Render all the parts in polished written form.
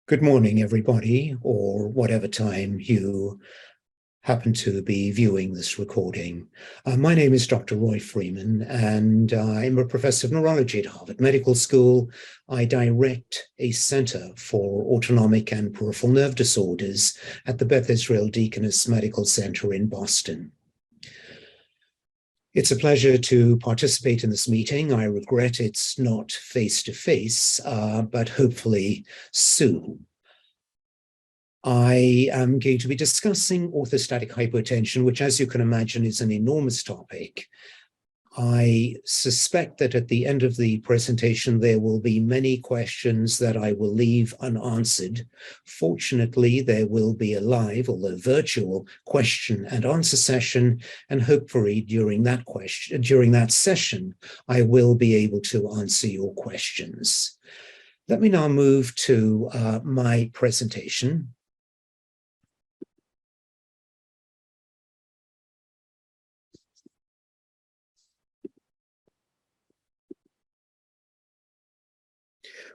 Good morning, everybody, or whatever time you happen to be viewing this recording. My name is Dr. Roy Freeman, and I'm a professor of neurology at Harvard Medical School. I direct a center for autonomic and peripheral nerve disorders at the Beth Israel Deaconess Medical Center in Boston. It's a pleasure to participate in this meeting. I regret it's not face-to-face, but hopefully soon. I am going to be discussing orthostatic hypotension, which, as you can imagine, is an enormous topic. I suspect that at the end of the presentation, there will be many questions that I will leave unanswered. Fortunately, there will be a live, although virtual, question and answer session, and hopefully during that session, I will be able to answer your questions. Let me now move to my presentation.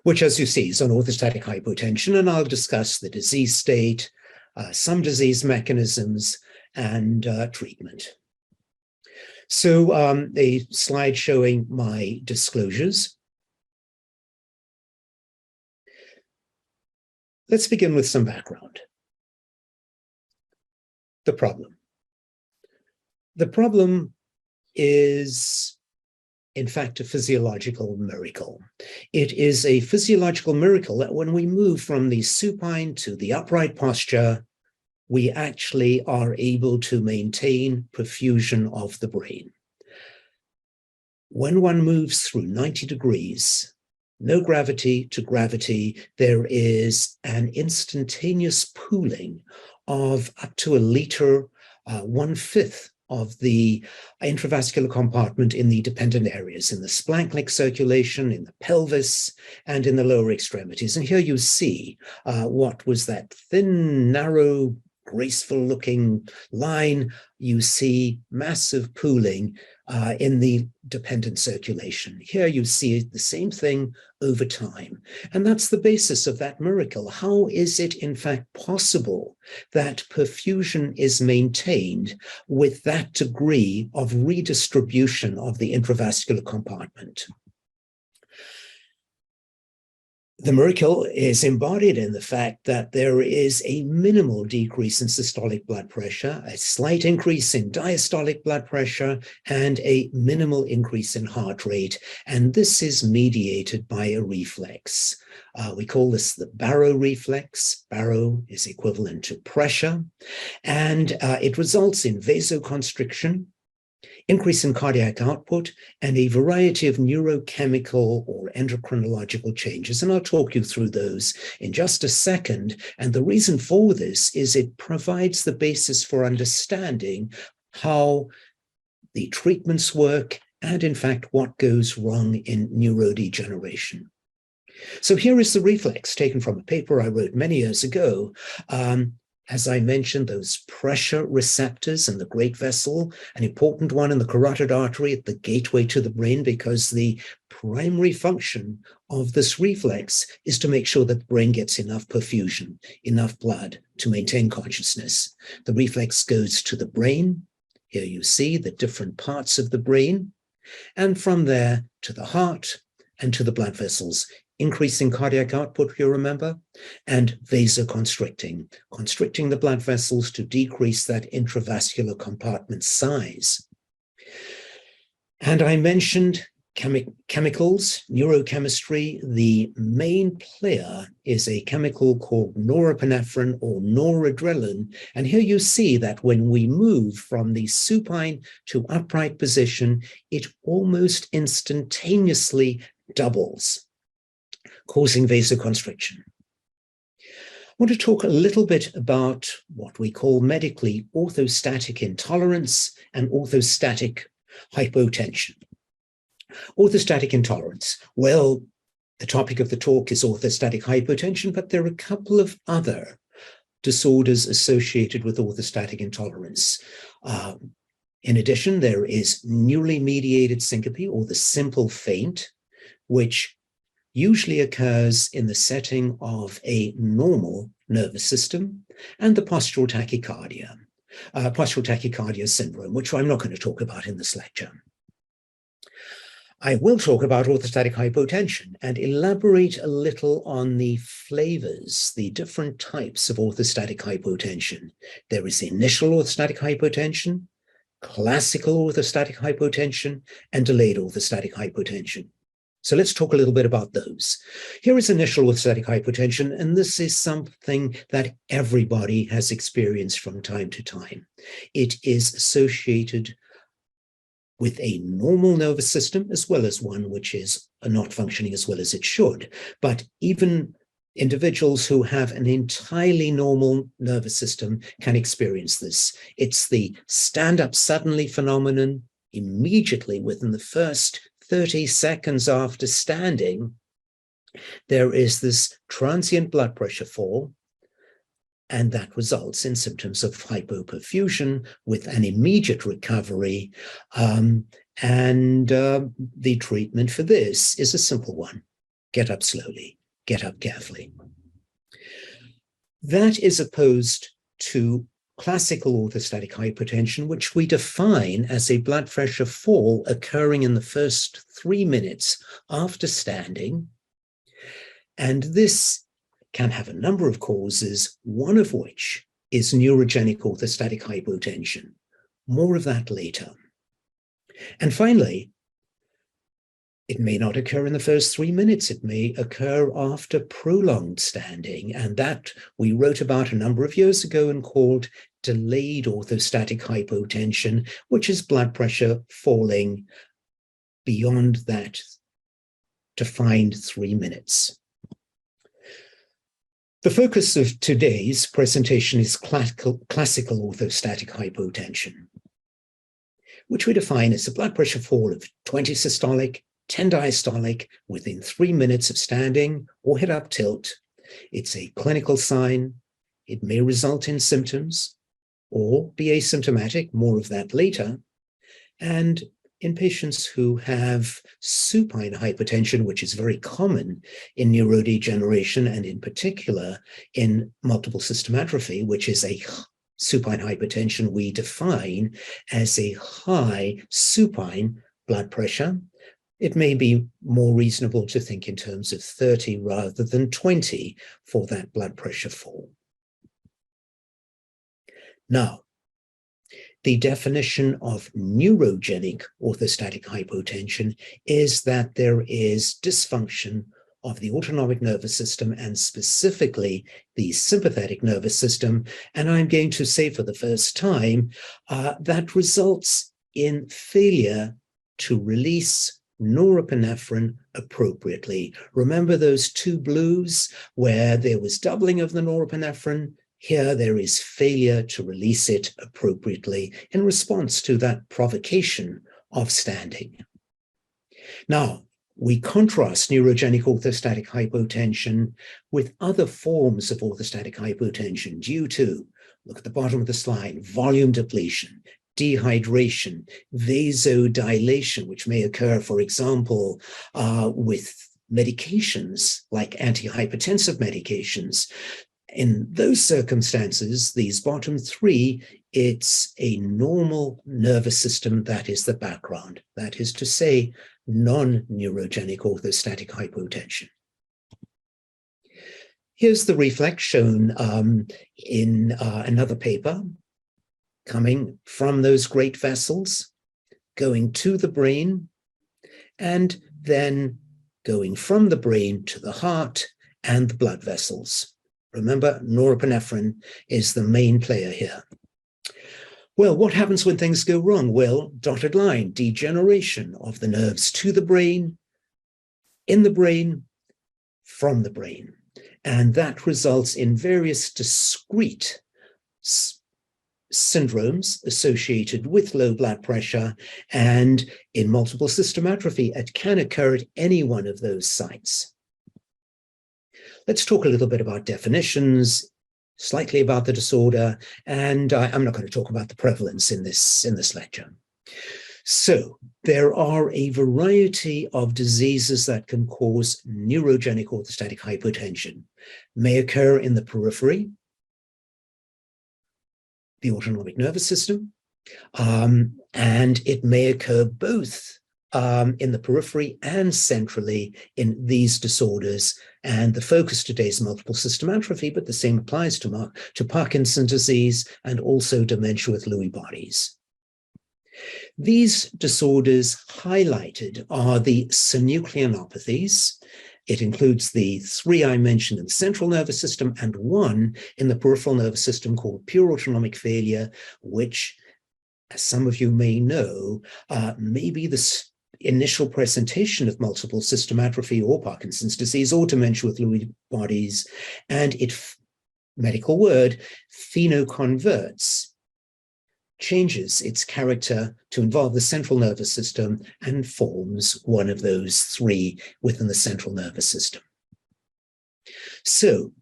Which, as you see, is on orthostatic hypotension, and I'll discuss the disease state, some disease mechanisms, and treatment. So a slide showing my disclosures. Let's begin with some background. The problem. The problem is, in fact, a physiological miracle. It is a physiological miracle that when we move from the supine to the upright posture, we actually are able to maintain perfusion of the brain. When one moves through 90 degrees, no gravity to gravity, there is an instantaneous pooling of up to a liter, 1/5 of the intravascular compartment in the dependent areas, in the splanchnic circulation, in the pelvis, and in the lower extremities. And here you see what was that thin, narrow, graceful-looking line. You see massive pooling in the dependent circulation. Here you see the same thing over time. And that's the basis of that miracle. How is it, in fact, possible that perfusion is maintained with that degree of redistribution of the intravascular compartment? The miracle is embodied in the fact that there is a minimal decrease in systolic blood pressure, a slight increase in diastolic blood pressure, and a minimal increase in heart rate. And this is mediated by a reflex. We call this the Barrow reflex. Barrow is equivalent to pressure, and it results in vasoconstriction, increase in cardiac output, and a variety of neurochemical or endocrinological changes. And I'll talk you through those in just a second. And the reason for this is it provides the basis for understanding how the treatments work and, in fact, what goes wrong in neurodegeneration. So here is the reflex taken from a paper I wrote many years ago. As I mentioned, those pressure receptors in the great vessel, an important one in the carotid artery at the gateway to the brain, because the primary function of this reflex is to make sure that the brain gets enough perfusion, enough blood to maintain consciousness. The reflex goes to the brain. Here you see the different parts of the brain, and from there to the heart and to the blood vessels, increasing cardiac output, you remember, and vasoconstricting, constricting the blood vessels to decrease that intravascular compartment size. And I mentioned chemicals, neurochemistry. The main player is a chemical called norepinephrine or noradrenaline. And here you see that when we move from the supine to upright position, it almost instantaneously doubles, causing vasoconstriction. I want to talk a little bit about what we call medically orthostatic intolerance and orthostatic hypotension. Orthostatic intolerance. Well, the topic of the talk is orthostatic hypotension, but there are a couple of other disorders associated with orthostatic intolerance. In addition, there is newly mediated syncope, or the simple faint, which usually occurs in the setting of a normal nervous system and the postural tachycardia syndrome, which I'm not going to talk about in this lecture. I will talk about orthostatic hypotension and elaborate a little on the flavors, the different types of orthostatic hypotension. There is initial orthostatic hypotension, classical orthostatic hypotension, and delayed orthostatic hypotension. So let's talk a little bit about those. Here is initial orthostatic hypotension, and this is something that everybody has experienced from time to time. It is associated with a normal nervous system, as well as one which is not functioning as well as it should. But even individuals who have an entirely normal nervous system can experience this. It's the stand-up suddenly phenomenon. Immediately within the first 30 seconds after standing, there is this transient blood pressure fall, and that results in symptoms of hypoperfusion with an immediate recovery. The treatment for this is a simple one. Get up slowly, get up carefully. That is opposed to classical orthostatic hypotension, which we define as a blood pressure fall occurring in the first 3 minutes after standing. And this can have a number of causes, one of which is neurogenic orthostatic hypotension. More of that later. And finally, it may not occur in the first 3 minutes. It may occur after prolonged standing. And that we wrote about a number of years ago and called delayed orthostatic hypotension, which is blood pressure falling beyond that defined 3 minutes. The focus of today's presentation is classical orthostatic hypotension, which we define as a blood pressure fall of 20 systolic, 10 diastolic within 3 minutes of standing or head up tilt. It's a clinical sign. It may result in symptoms or be asymptomatic, more of that later. And in patients who have supine hypertension, which is very common in neurodegeneration and in particular in multiple system atrophy, which is a supine hypertension we define as a high supine blood pressure, it may be more reasonable to think in terms of 30 rather than 20 for that blood pressure fall. Now, the definition of neurogenic orthostatic hypotension is that there is dysfunction of the autonomic nervous system and specifically the sympathetic nervous system. And I'm going to say for the first time that results in failure to release norepinephrine appropriately. Remember those two blues where there was doubling of the norepinephrine? Here there is failure to release it appropriately in response to that provocation of standing. Now, we contrast neurogenic orthostatic hypotension with other forms of orthostatic hypotension due to, look at the bottom of the slide, volume depletion, dehydration, vasodilation, which may occur, for example, with medications like antihypertensive medications. In those circumstances, these bottom three, it's a normal nervous system that is the background. That is to say, non-neurogenic orthostatic hypotension. Here's the reflex shown in another paper, coming from those great vessels, going to the brain, and then going from the brain to the heart and the blood vessels. Remember, norepinephrine is the main player here. Well, what happens when things go wrong? Well, dotted line, degeneration of the nerves to the brain, in the brain, from the brain. And that results in various discrete syndromes associated with low blood pressure. And in multiple system atrophy, it can occur at any one of those sites. Let's talk a little bit about definitions, slightly about the disorder, and I'm not going to talk about the prevalence in this lecture. So there are a variety of diseases that can cause neurogenic orthostatic hypotension. May occur in the periphery, the autonomic nervous system, and it may occur both in the periphery and centrally in these disorders. And the focus today is multiple system atrophy, but the same applies to Parkinson's disease and also dementia with Lewy bodies. These disorders highlighted are the synucleinopathies. It includes the 3 I mentioned in the central nervous system and 1 in the peripheral nervous system called pure autonomic failure, which, as some of you may know, may be the initial presentation of multiple system atrophy or Parkinson's disease or dementia with Lewy bodies, and medical word, phenoconverts, changes its character to involve the central nervous system and forms one of those 3 within the central nervous system. So,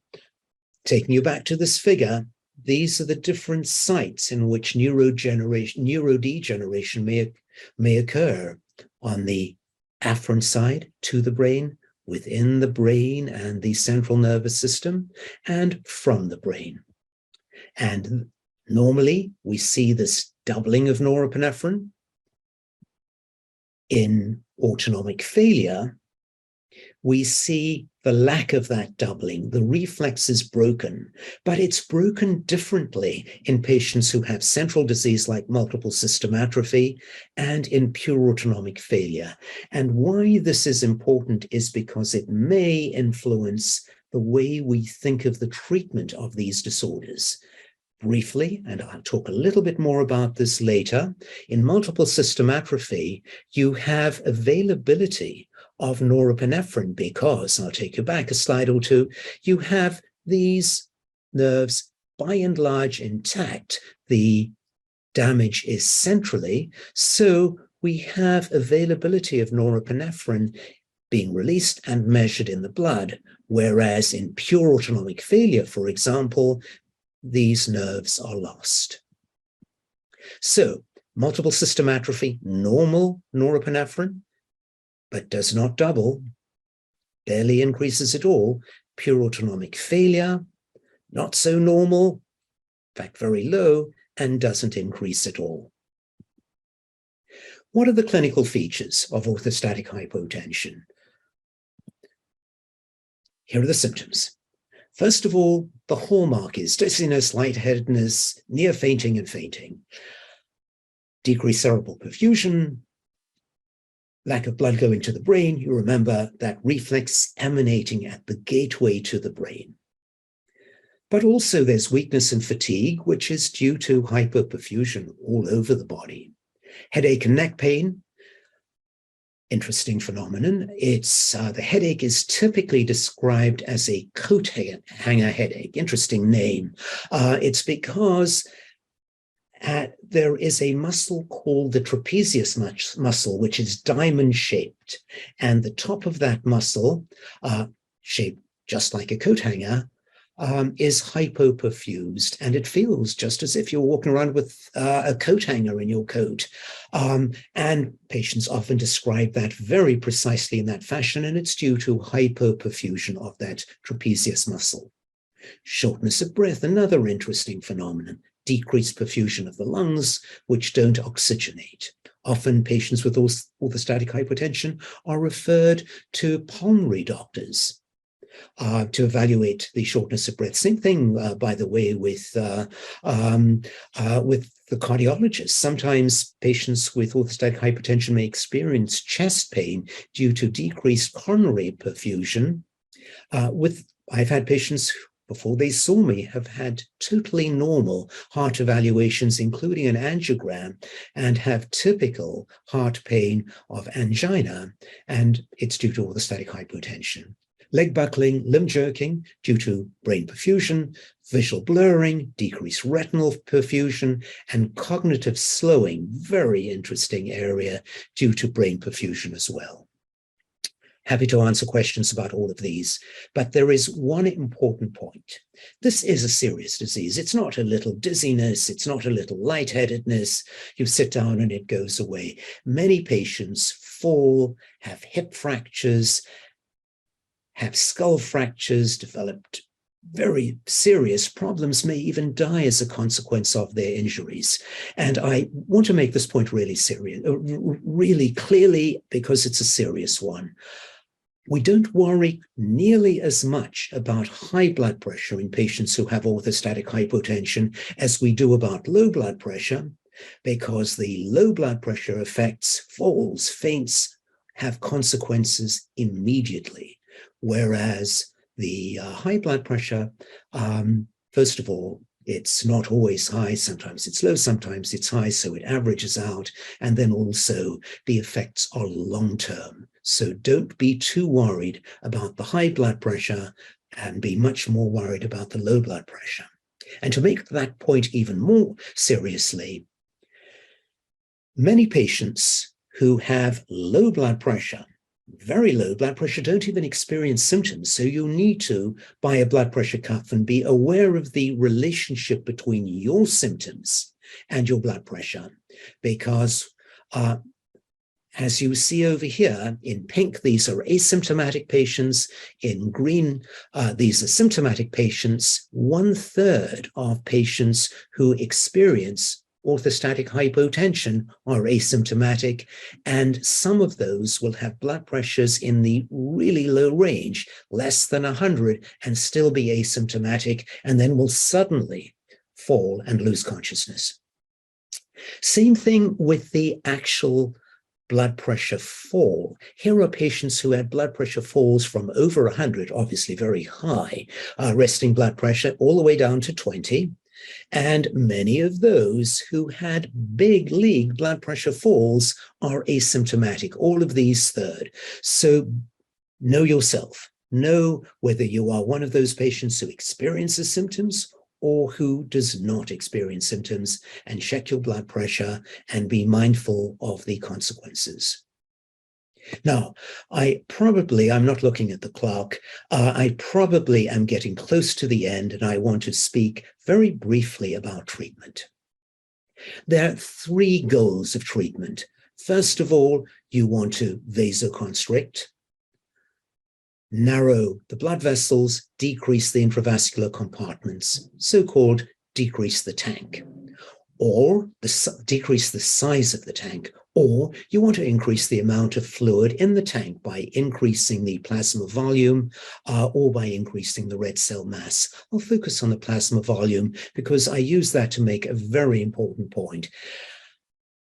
taking you back to this figure, these are the different sites in which neurodegeneration may occur. On the afferent side to the brain, within the brain and the central nervous system, and from the brain. And normally we see this doubling of norepinephrine. In autonomic failure, we see the lack of that doubling. The reflex is broken, but it's broken differently in patients who have central disease like multiple system atrophy and in pure autonomic failure. And why this is important is because it may influence the way we think of the treatment of these disorders. Briefly, and I'll talk a little bit more about this later, in multiple system atrophy, you have availability of norepinephrine because, I'll take you back a slide or two, you have these nerves by and large intact. The damage is centrally, so we have availability of norepinephrine being released and measured in the blood, whereas in pure autonomic failure, for example, these nerves are lost. So, multiple system atrophy, normal norepinephrine, but does not double, barely increases at all. Pure autonomic failure, not so normal, in fact very low, and doesn't increase at all. What are the clinical features of orthostatic hypotension? Here are the symptoms. First of all, the hallmark is dizziness, lightheadedness, near fainting and fainting, decreased cerebral perfusion, lack of blood going to the brain. You remember that reflex emanating at the gateway to the brain. But also there's weakness and fatigue, which is due to hyperperfusion all over the body. Headache and neck pain, interesting phenomenon. It's the headache is typically described as a coat hanger headache. Interesting name. It's because there is a muscle called the trapezius muscle, which is diamond-shaped, and the top of that muscle, shaped just like a coat hanger, is hypoperfused, and it feels just as if you're walking around with a coat hanger in your coat. And patients often describe that very precisely in that fashion, and it's due to hypoperfusion of that trapezius muscle. Shortness of breath, another interesting phenomenon. Decreased perfusion of the lungs, which don't oxygenate. Often patients with orthostatic hypotension are referred to pulmonary doctors to evaluate the shortness of breath. Same thing, by the way, with the cardiologist. Sometimes patients with orthostatic hypertension may experience chest pain due to decreased coronary perfusion. I've had patients who, before they saw me, have had totally normal heart evaluations, including an angiogram, and have typical heart pain of angina, and it's due to orthostatic hypotension. Leg buckling, limb jerking due to brain perfusion, visual blurring, decreased retinal perfusion, and cognitive slowing, very interesting area, due to brain perfusion as well. Happy to answer questions about all of these, but there is one important point. This is a serious disease. It's not a little dizziness. It's not a little lightheadedness. You sit down and it goes away. Many patients fall, have hip fractures, have skull fractures, developed very serious problems, may even die as a consequence of their injuries. And I want to make this point really really clearly, because it's a serious one. We don't worry nearly as much about high blood pressure in patients who have orthostatic hypotension as we do about low blood pressure, because the low blood pressure effects, falls, faints, have consequences immediately, whereas the high blood pressure, first of all, it's not always high. Sometimes it's low, sometimes it's high, so it averages out. And then also the effects are long-term. So don't be too worried about the high blood pressure and be much more worried about the low blood pressure. And to make that point even more seriously, many patients who have low blood pressure, very low blood pressure, don't even experience symptoms. So you need to buy a blood pressure cuff and be aware of the relationship between your symptoms and your blood pressure, because as you see over here in pink, these are asymptomatic patients. In green, these are symptomatic patients. 1/3 of patients who experience orthostatic hypotension are asymptomatic, and some of those will have blood pressures in the really low range, less than 100, and still be asymptomatic, and then will suddenly fall and lose consciousness. Same thing with the actual blood pressure fall. Here are patients who had blood pressure falls from over 100, obviously very high, resting blood pressure, all the way down to 20. And many of those who had big league blood pressure falls are asymptomatic, all of these third. So know yourself. Know whether you are one of those patients who experiences symptoms or who does not experience symptoms, and check your blood pressure and be mindful of the consequences. Now, I'm not looking at the clock. I probably am getting close to the end, and I want to speak very briefly about treatment. There are 3 goals of treatment. First of all, you want to vasoconstrict, narrow the blood vessels, decrease the intravascular compartments, so-called decrease the tank, or decrease the size of the tank, or you want to increase the amount of fluid in the tank by increasing the plasma volume or by increasing the red cell mass. I'll focus on the plasma volume because I use that to make a very important point.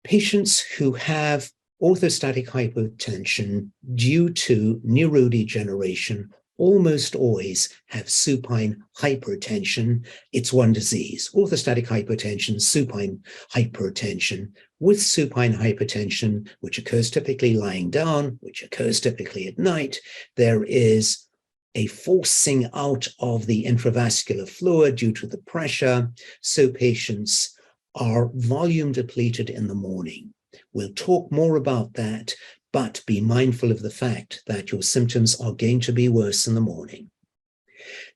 Patients who have orthostatic hypotension due to neurodegeneration almost always have supine hypertension. It's one disease, orthostatic hypotension, supine hypertension. With supine hypertension, which occurs typically lying down, which occurs typically at night, there is a forcing out of the intravascular fluid due to the pressure, so patients are volume depleted in the morning. We'll talk more about that, but be mindful of the fact that your symptoms are going to be worse in the morning.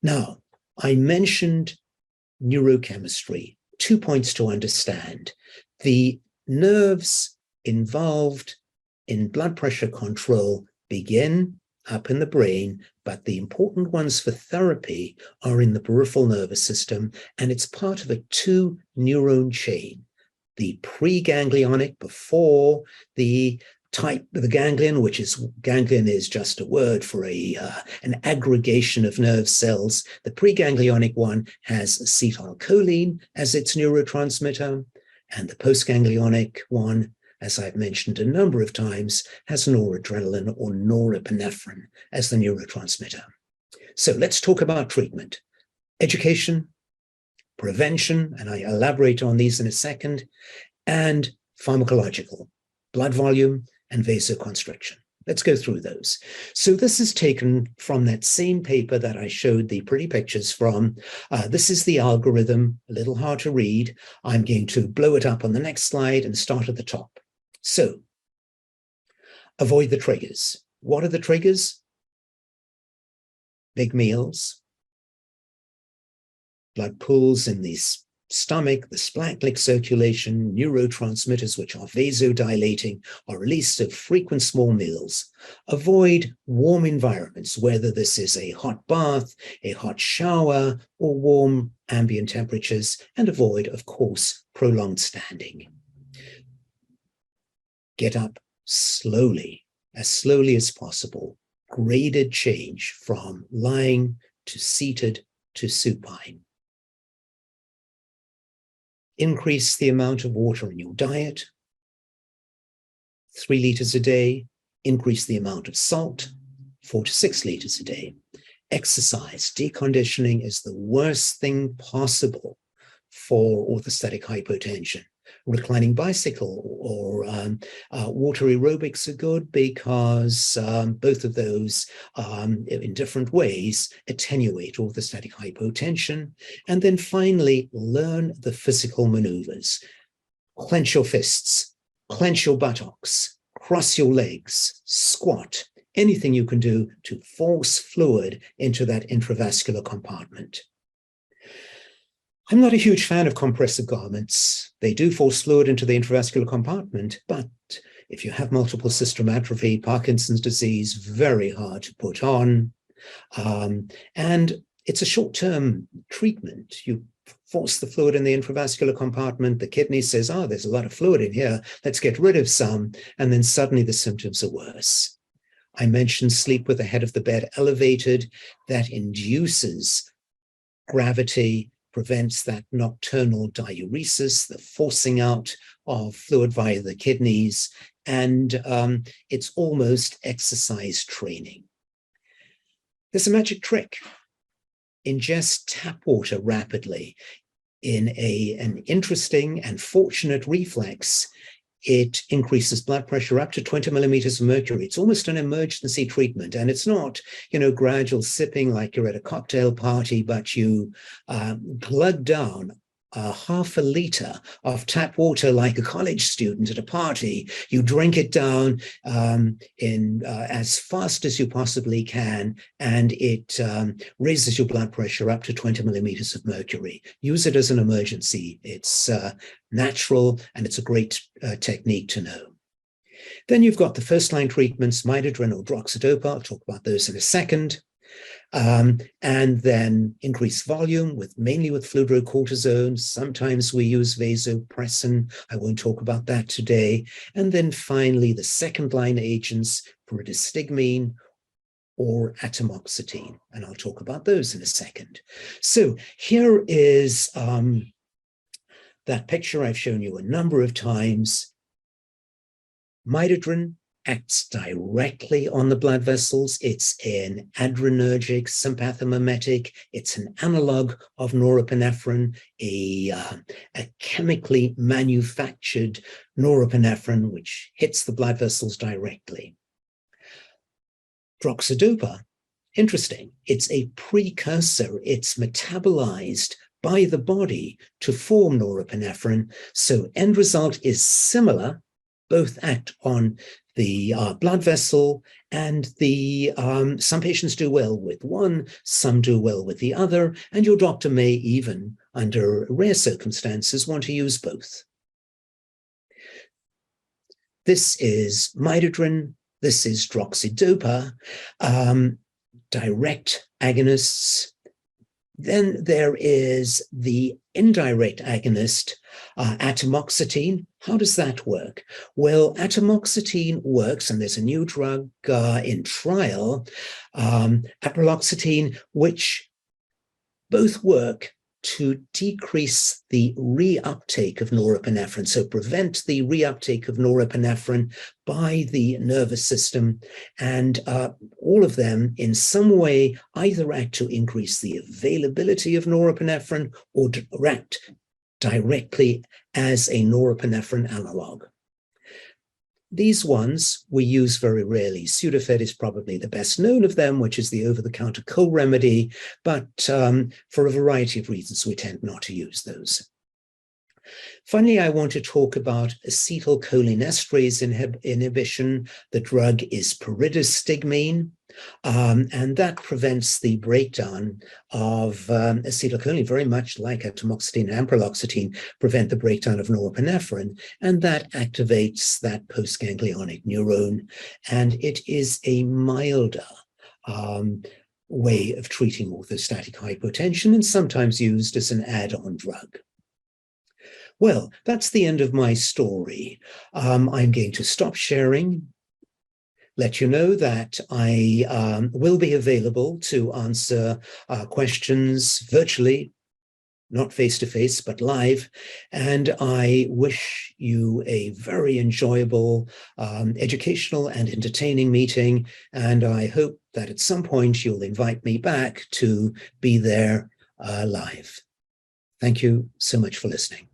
Now, I mentioned neurochemistry. 2 points to understand. The nerves involved in blood pressure control begin up in the brain, but the important ones for therapy are in the peripheral nervous system, and it's part of a 2-neuron chain. The preganglionic, before the ganglion, ganglion is just a word for an aggregation of nerve cells. The preganglionic one has acetylcholine as its neurotransmitter, and the postganglionic one, as I've mentioned a number of times, has noradrenaline or norepinephrine as the neurotransmitter. So let's talk about treatment. Education, prevention, and I elaborate on these in a second, and pharmacological, blood volume and vasoconstriction. Let's go through those. So this is taken from that same paper that I showed the pretty pictures from. This is the algorithm, a little hard to read. I'm going to blow it up on the next slide and start at the top. So avoid the triggers. What are the triggers? Big meals, blood pools in the stomach, the splenic circulation, neurotransmitters which are vasodilating are released of frequent small meals. Avoid warm environments, whether this is a hot bath, a hot shower, or warm ambient temperatures, and avoid, of course, prolonged standing. Get up slowly as possible. Graded change from lying to seated to supine. Increase the amount of water in your diet, 3 liters a day. Increase the amount of salt, 4 to 6 liters a day. Exercise. Deconditioning is the worst thing possible for orthostatic hypotension. Reclining bicycle or water aerobics are good because both of those in different ways attenuate orthostatic hypotension. And then finally, learn the physical maneuvers. Clench your fists, clench your buttocks, cross your legs, squat, anything you can do to force fluid into that intravascular compartment. I'm not a huge fan of compressive garments. They do force fluid into the intravascular compartment, but if you have multiple system atrophy, Parkinson's disease, very hard to put on. And it's a short-term treatment. You force the fluid in the intravascular compartment, the kidney says, oh, there's a lot of fluid in here, let's get rid of some, and then suddenly the symptoms are worse. I mentioned sleep with the head of the bed elevated. That induces gravity, prevents that nocturnal diuresis, the forcing out of fluid via the kidneys, and it's almost exercise training. There's a magic trick. Ingest tap water rapidly. In an interesting and fortunate reflex, it increases blood pressure up to 20 millimeters of mercury. It's almost an emergency treatment. And it's not, gradual sipping like you're at a cocktail party, but you glug down half a liter of tap water like a college student at a party. You drink it down in as fast as you possibly can, and it raises your blood pressure up to 20 millimeters of mercury. Use it as an emergency. It's natural, and it's a great technique to know. Then you've got the first-line treatments, midodrine or droxidopa. I'll talk about those in a second. And then increase volume mainly with fludrocortisone. Sometimes we use vasopressin. I won't talk about that today. And then finally, the second-line agents, pyridostigmine or atomoxetine. And I'll talk about those in a second. So here is that picture I've shown you a number of times. Midodrine acts directly on the blood vessels. It's an adrenergic sympathomimetic. It's an analog of norepinephrine, a chemically manufactured norepinephrine, which hits the blood vessels directly. Droxidopa, interesting. It's a precursor. It's metabolized by the body to form norepinephrine. So end result is similar. Both act on the blood vessel, and some patients do well with one, some do well with the other, and your doctor may even, under rare circumstances, want to use both. This is midodrine, this is droxidopa, direct agonists. Then there is the indirect agonist, atomoxetine. How does that work? Well, atomoxetine works, and there's a new drug in trial, apraloxetine, which both work to decrease the reuptake of norepinephrine, so prevent the reuptake of norepinephrine by the nervous system. And all of them in some way either act to increase the availability of norepinephrine or act directly as a norepinephrine analog. These ones we use very rarely. Sudafed is probably the best known of them, which is the over-the-counter cold remedy, but for a variety of reasons, we tend not to use those. Finally, I want to talk about acetylcholinesterase inhibition. The drug is pyridostigmine, and that prevents the breakdown of acetylcholine, very much like atomoxetine and ampreloxetine prevent the breakdown of norepinephrine, and that activates that postganglionic neuron. And it is a milder way of treating orthostatic hypotension and sometimes used as an add-on drug. Well, that's the end of my story. I'm going to stop sharing, let you know that I will be available to answer questions virtually, not face-to-face, but live. And I wish you a very enjoyable, educational and entertaining meeting. And I hope that at some point you'll invite me back to be there live. Thank you so much for listening.